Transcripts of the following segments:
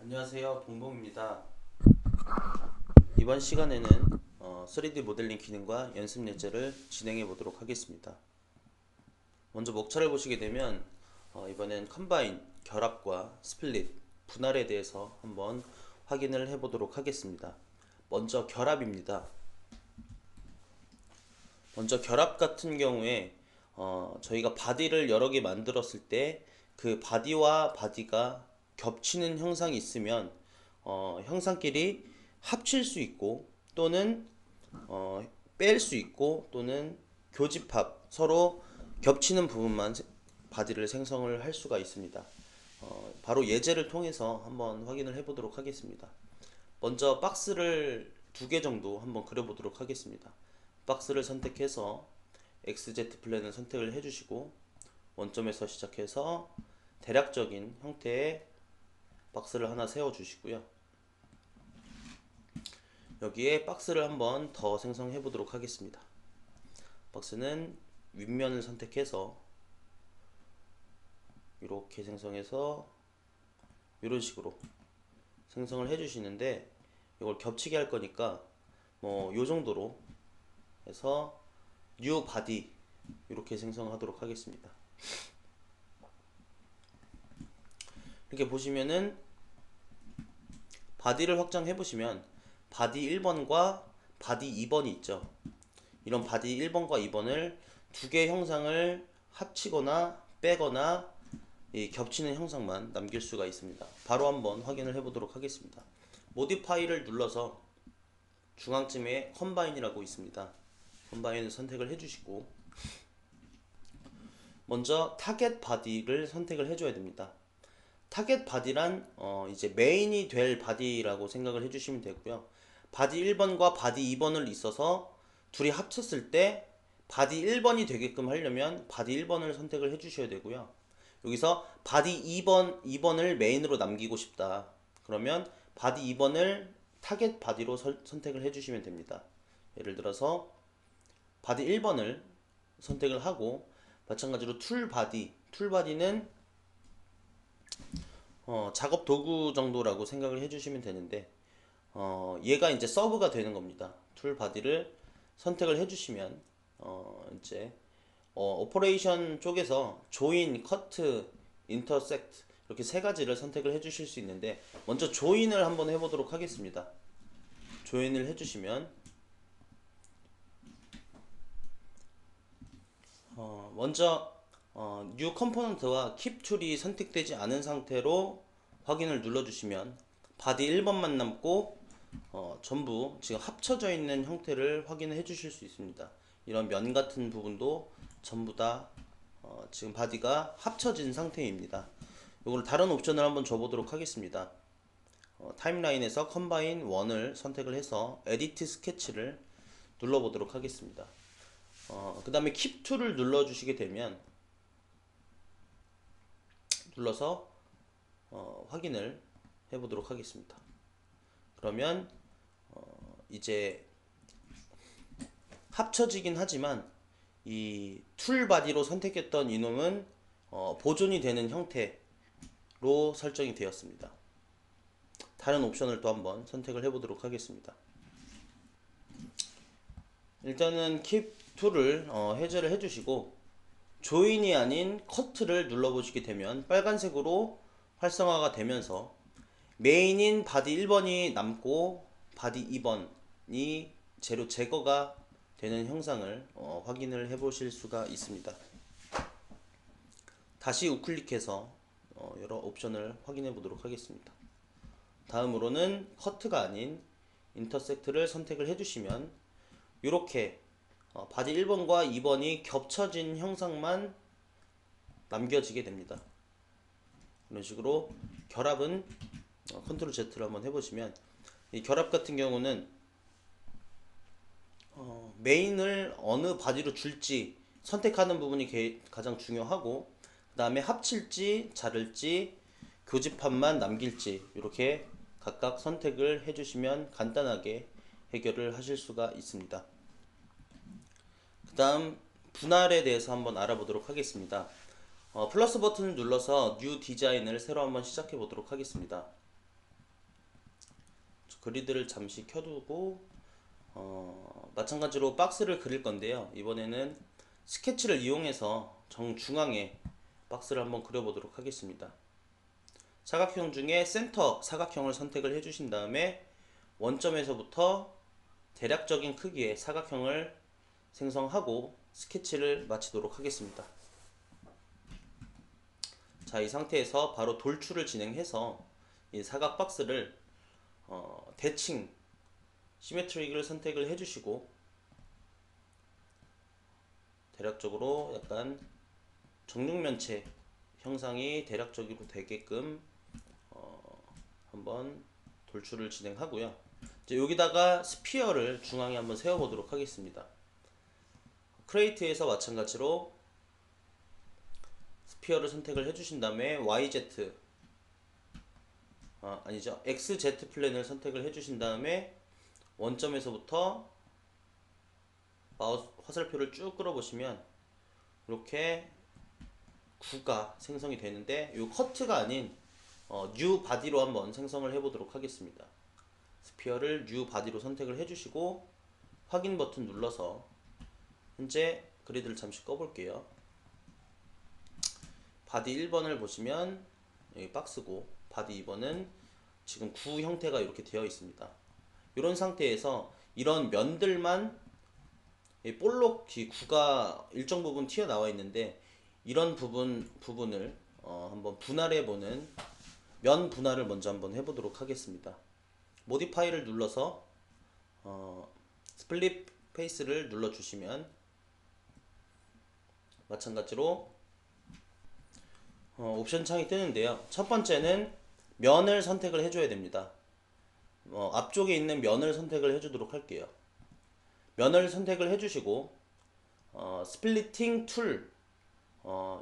안녕하세요, 봉봉입니다. 이번 시간에는 3D 모델링 기능과 연습 예제를 진행해 보도록 하겠습니다. 먼저 목차를 보시게 되면 이번엔 컴바인, 결합과 스플릿, 분할에 대해서 한번 확인을 해 보도록 하겠습니다. 먼저 결합입니다. 먼저 결합 같은 경우에 저희가 바디를 여러 개 만들었을 때 그 바디와 바디가 겹치는 형상이 있으면 형상끼리 합칠 수 있고 또는 뺄 수 있고 또는 교집합 서로 겹치는 부분만 바디를 생성을 할 수가 있습니다. 바로 예제를 통해서 한번 확인을 해 보도록 하겠습니다. 먼저 박스를 두 개 정도 한번 그려 보도록 하겠습니다. 박스를 선택해서 XZ 플랜을 선택을 해주시고 원점에서 시작해서 대략적인 형태의 박스를 하나 세워 주시고요. 여기에 박스를 한번 더 생성해 보도록 하겠습니다. 박스는 윗면을 선택해서 이렇게 생성해서 이런 식으로 생성을 해 주시는데, 이걸 겹치게 할 거니까 뭐 요 정도로 해서 new body 이렇게 생성하도록 하겠습니다. 이렇게 보시면은 바디를 확장해 보시면 바디 1번과 바디 2번이 있죠. 이런 바디 1번과 2번을 두 개의 형상을 합치거나 빼거나 이 겹치는 형상만 남길 수가 있습니다. 바로 한번 확인을 해 보도록 하겠습니다. 모디파이를 눌러서 중앙쯤에 컴바인이라고 있습니다. 컴바인을 선택을 해주시고 먼저 타겟 바디를 선택을 해줘야 됩니다. 타겟 바디란 이제 메인이 될 바디라고 생각을 해주시면 되고요. 바디 1번과 바디 2번을 있어서 둘이 합쳤을 때 바디 1번이 되게끔 하려면 바디 1번을 선택을 해주셔야 되고요. 여기서 바디 2번을 메인으로 남기고 싶다. 그러면 바디 2번을 타겟 바디로 선택을 해주시면 됩니다. 예를 들어서 바디 1번을 선택을 하고 마찬가지로 툴바디는 작업 도구 정도라고 생각을 해주시면 되는데 얘가 이제 서브가 되는 겁니다. 툴 바디를 선택을 해주시면 이제 오퍼레이션 쪽에서 조인, 커트, 인터섹트 이렇게 세 가지를 선택을 해주실 수 있는데, 먼저 조인을 한번 해보도록 하겠습니다. 조인을 해주시면 먼저 new 컴포넌트와 keep 툴이 선택되지 않은 상태로 확인을 눌러주시면 바디 1번만 남고 전부 지금 합쳐져 있는 형태를 확인을 해주실 수 있습니다. 이런 면 같은 부분도 전부 다 지금 바디가 합쳐진 상태입니다. 이걸 다른 옵션을 한번 줘보도록 하겠습니다. 타임라인에서 컴바인 1을 선택을 해서 에디트 스케치를 눌러보도록 하겠습니다. 그 다음에 Keep to를 눌러주시게 되면 눌러서 확인을 해보도록 하겠습니다. 그러면 이제 합쳐지긴 하지만 이 툴 바디로 선택했던 이놈은 보존이 되는 형태로 설정이 되었습니다. 다른 옵션을 또 한번 선택을 해보도록 하겠습니다. 일단은 Keep 툴을 해제를 해주시고 조인이 아닌 커트를 눌러보시게 되면 빨간색으로 활성화가 되면서 메인인 바디 1번이 남고 바디 2번이 재료 제거가 되는 형상을 확인을 해 보실 수가 있습니다. 다시 우클릭해서 여러 옵션을 확인해 보도록 하겠습니다. 다음으로는 커트가 아닌 인터섹트를 선택을 해주시면 이렇게 바디 1번과 2번이 겹쳐진 형상만 남겨지게 됩니다. 이런 식으로 결합은 컨트롤 Z를 한번 해보시면, 이 결합 같은 경우는 메인을 어느 바디로 줄지 선택하는 부분이 가장 중요하고, 그 다음에 합칠지 자를지 교집합만 남길지 이렇게 각각 선택을 해주시면 간단하게 해결을 하실 수가 있습니다. 그 다음 분할에 대해서 한번 알아보도록 하겠습니다. 플러스 버튼을 눌러서 뉴 디자인을 새로 한번 시작해 보도록 하겠습니다. 그리드를 잠시 켜두고 마찬가지로 박스를 그릴 건데요. 이번에는 스케치를 이용해서 정중앙에 박스를 한번 그려보도록 하겠습니다. 사각형 중에 센터 사각형을 선택을 해주신 다음에 원점에서부터 대략적인 크기의 사각형을 생성하고 스케치를 마치도록 하겠습니다. 자, 이 상태에서 바로 돌출을 진행해서 이 사각 박스를 대칭 시메트릭을 선택을 해주시고 대략적으로 약간 정육면체 형상이 대략적으로 되게끔 한번 돌출을 진행하고요. 이제 여기다가 스피어를 중앙에 한번 세워보도록 하겠습니다. 크레이트에서 마찬가지로 스피어를 선택을 해주신 다음에 YZ 아니죠, XZ 플랜을 선택을 해주신 다음에 원점에서부터 마우스 화살표를 쭉 끌어보시면 이렇게 구가 생성이 되는데 이 커트가 아닌 뉴 바디로 한번 생성을 해보도록 하겠습니다. 스피어를 뉴 바디로 선택을 해주시고 확인 버튼 눌러서 현재 그리드를 잠시 꺼볼게요. 바디 1번을 보시면 여기 박스고 바디 2번은 지금 구 형태가 이렇게 되어 있습니다. 이런 상태에서 이런 면들만 볼록 구가 일정 부분 튀어나와 있는데 이런 부분을 한번 분할해보는 면 분할을 먼저 한번 해보도록 하겠습니다. 모디파이를 눌러서 스플릿 페이스를 눌러주시면 마찬가지로 옵션 창이 뜨는데요. 첫 번째는 면을 선택을 해줘야 됩니다. 앞쪽에 있는 면을 선택을 해주도록 할게요. 면을 선택을 해주시고 스플리팅 툴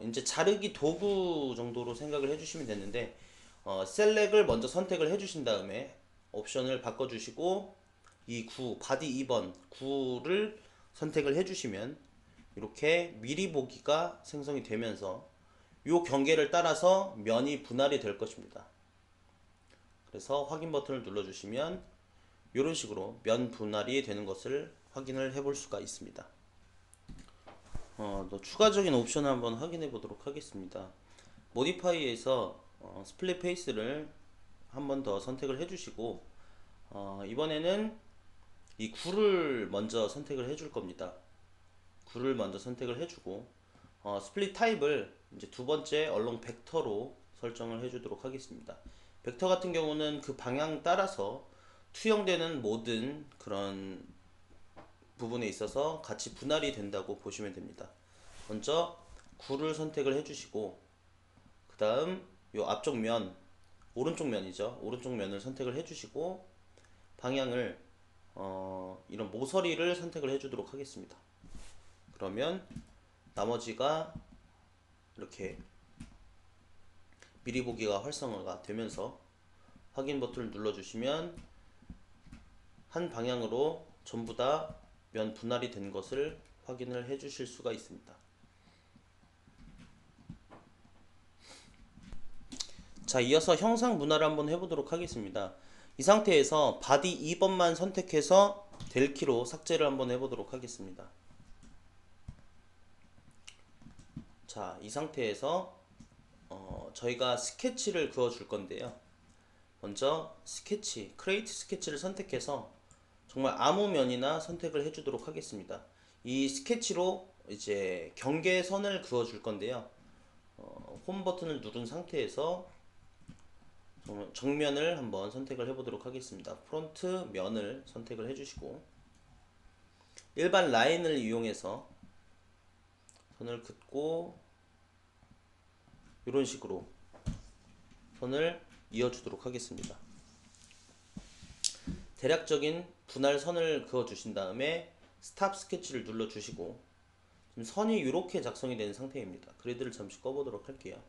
이제 자르기 도구 정도로 생각을 해주시면 되는데 셀렉을 먼저 선택을 해주신 다음에 옵션을 바꿔주시고 이 구 바디 2번 구를 선택을 해주시면 이렇게 미리 보기가 생성이 되면서 이 경계를 따라서 면이 분할이 될 것입니다. 그래서 확인 버튼을 눌러주시면 이런 식으로 면 분할이 되는 것을 확인을 해볼 수가 있습니다. 또 추가적인 옵션을 한번 확인해 보도록 하겠습니다. 모디파이에서 스플릿 페이스를 한 번 더 선택을 해주시고 이번에는 이 구를 먼저 선택을 해줄 겁니다. 구를 먼저 선택을 해주고 스플릿 타입을 이제 두 번째 얼렁 벡터로 설정을 해주도록 하겠습니다. 벡터 같은 경우는 그 방향 따라서 투영되는 모든 그런 부분에 있어서 같이 분할이 된다고 보시면 됩니다. 먼저 구를 선택을 해주시고 그 다음 요 앞쪽 면 오른쪽 면이죠. 오른쪽 면을 선택을 해주시고 방향을 이런 모서리를 선택을 해주도록 하겠습니다. 그러면 나머지가 이렇게 미리 보기가 활성화가 되면서 확인 버튼을 눌러주시면 한 방향으로 전부 다 면 분할이 된 것을 확인을 해 주실 수가 있습니다. 자, 이어서 형상 분할을 한번 해보도록 하겠습니다. 이 상태에서 바디 2번만 선택해서 델키로 삭제를 한번 해보도록 하겠습니다. 자, 이 상태에서 저희가 스케치를 그어 줄 건데요. 먼저 스케치, 크레이트 스케치를 선택해서 정말 아무 면이나 선택을 해주도록 하겠습니다. 이 스케치로 이제 경계선을 그어 줄 건데요. 홈 버튼을 누른 상태에서 정면을 한번 선택을 해보도록 하겠습니다. 프론트 면을 선택을 해주시고 일반 라인을 이용해서 선을 긋고 이런 식으로 선을 이어주도록 하겠습니다. 대략적인 분할 선을 그어 주신 다음에 스탑 스케치를 눌러 주시고 지금 선이 이렇게 작성이 된 상태입니다. 그리드를 잠시 꺼보도록 할게요.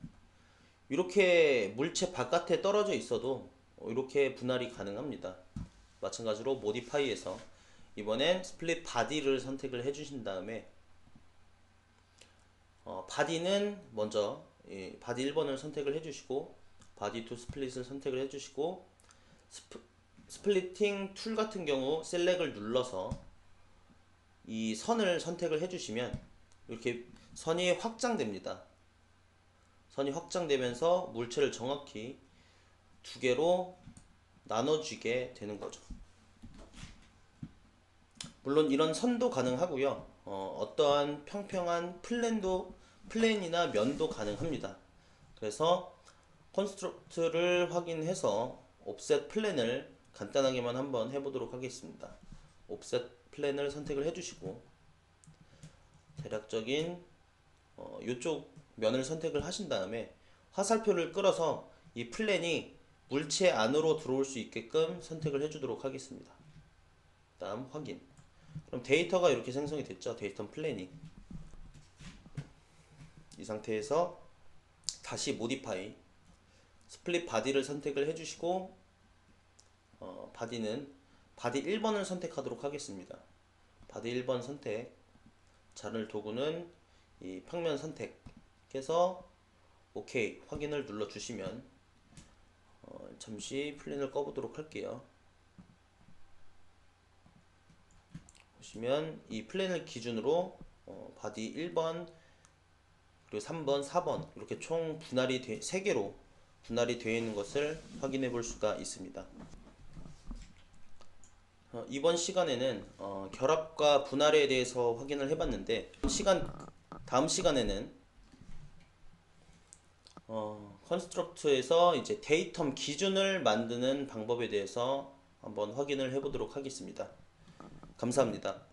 이렇게 물체 바깥에 떨어져 있어도 이렇게 분할이 가능합니다. 마찬가지로 모디파이에서 이번엔 스플릿 바디를 선택을 해주신 다음에 바디는 먼저 바디 1번을 선택을 해주시고 바디 투 스플릿을 선택을 해주시고 스플리팅 툴 같은 경우 셀렉을 눌러서 이 선을 선택을 해주시면 이렇게 선이 확장됩니다. 선이 확장되면서 물체를 정확히 두 개로 나눠주게 되는 거죠. 물론 이런 선도 가능하고요. 어떠한 평평한 플랜이나 면도 가능합니다. 그래서 컨스트럭트를 확인해서 옵셋 플랜을 간단하게만 한번 해보도록 하겠습니다. 옵셋 플랜을 선택을 해주시고 대략적인 이쪽 면을 선택을 하신 다음에 화살표를 끌어서 이 플랜이 물체 안으로 들어올 수 있게끔 선택을 해주도록 하겠습니다. 다음 확인. 그럼 데이터가 이렇게 생성이 됐죠. 데이터 플랜이. 이 상태에서 다시 모디파이 스플릿 바디를 선택을 해주시고 바디는 바디 1번을 선택하도록 하겠습니다. 바디 1번 선택. 자를 도구는 이 평면 선택해서 OK 확인을 눌러 주시면 잠시 플랜을 꺼보도록 할게요. 보시면 이 플랜을 기준으로 바디 1번 그리고 3번, 4번 이렇게 총 분할이 3개로 분할이 되어 있는 것을 확인해 볼 수가 있습니다. 이번 시간에는 결합과 분할에 대해서 확인을 해봤는데 다음 시간에는 컨스트럭트에서 이제 데이텀 기준을 만드는 방법에 대해서 한번 확인을 해보도록 하겠습니다. 감사합니다.